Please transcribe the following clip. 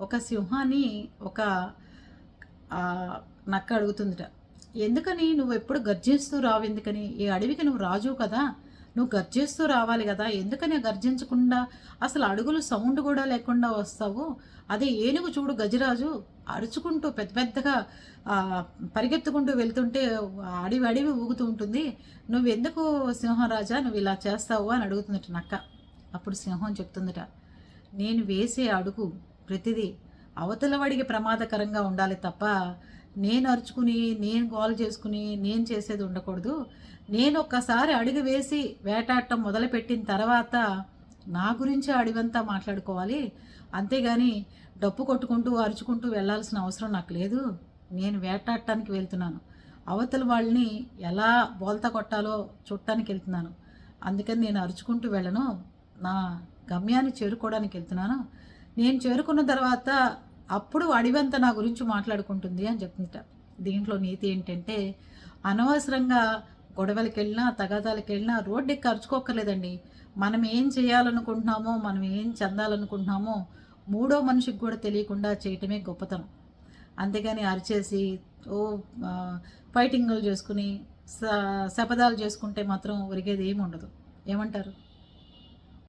ఒక సింహాన్ని ఒక నక్క అడుగుతుందిట. ఎందుకని నువ్వెప్పుడు గర్జిస్తూ రావు ఎందుకని? ఈ అడవికి నువ్వు రాజువు కదా! నువ్వు గర్జిస్తూ రావాలి గదా! ఎందుకని గర్జించకుండా అసలు అడుగులు సౌండ్ గూడా లేకుండా వస్తావు? అదే ఏనుగు చూడు గజరాజు అరుచుకుంటూ పెద్ద పెద్దగా పరిగెత్తుకుంటూ వెళ్తుంటే అడవి అడవి ఊగుతూ ఉంటుంది. నువ్వెందుకు సింహరాజా నువ్విలా చేస్తావు అని అడుగుతుందట నక్క. అప్పుడు సింహం చెప్తుందట, నేను వేసే అడుగు ప్రతిదీ అవతల వాడికి ప్రమాదకరంగా ఉండాలి తప్ప నేను అరుచుకుని నేను గోల చేసుకుని నేను చేసేది ఉండకూడదు. నేను ఒక్కసారి అడుగు వేసి వేటాడటం మొదలుపెట్టిన తర్వాత నా గురించి అడవంతా మాట్లాడుకోవాలి. అంతేగాని డప్పు కొట్టుకుంటూ అరుచుకుంటూ వెళ్ళాల్సిన అవసరం నాకు లేదు. నేను వేటాడటానికి వెళ్తున్నాను. అవతల వాళ్ళని ఎలా బోల్తా కొట్టాలో చూడటానికి వెళ్తున్నాను. అందుకని నేను అరుచుకుంటూ వెళ్ళను. నా గమ్యాన్ని చేరుకోవడానికి వెళ్తున్నాను. నేను చేరుకున్న తర్వాత అప్పుడు అడవంతా నా గురించి మాట్లాడుకుంటుంది అని చెప్తుంట. దీంట్లో నీతి ఏంటంటే అనవసరంగా గొడవలకి వెళ్ళినా తగాదాలకు వెళ్ళినా రోడ్డు ఎక్కి అరుచుకోక్కర్లేదండి. మనం ఏం చేయాలనుకుంటున్నామో మనం ఏం చెందాలనుకుంటున్నామో మూడో మనిషికి కూడా తెలియకుండా చేయటమే గొప్పతనం. అంతేగాని అరిచేసి ఓ ఫైటింగులు చేసుకుని శపథాలు చేసుకుంటే మాత్రం ఒరిగేది ఏమి ఉండదు. ఏమంటారు?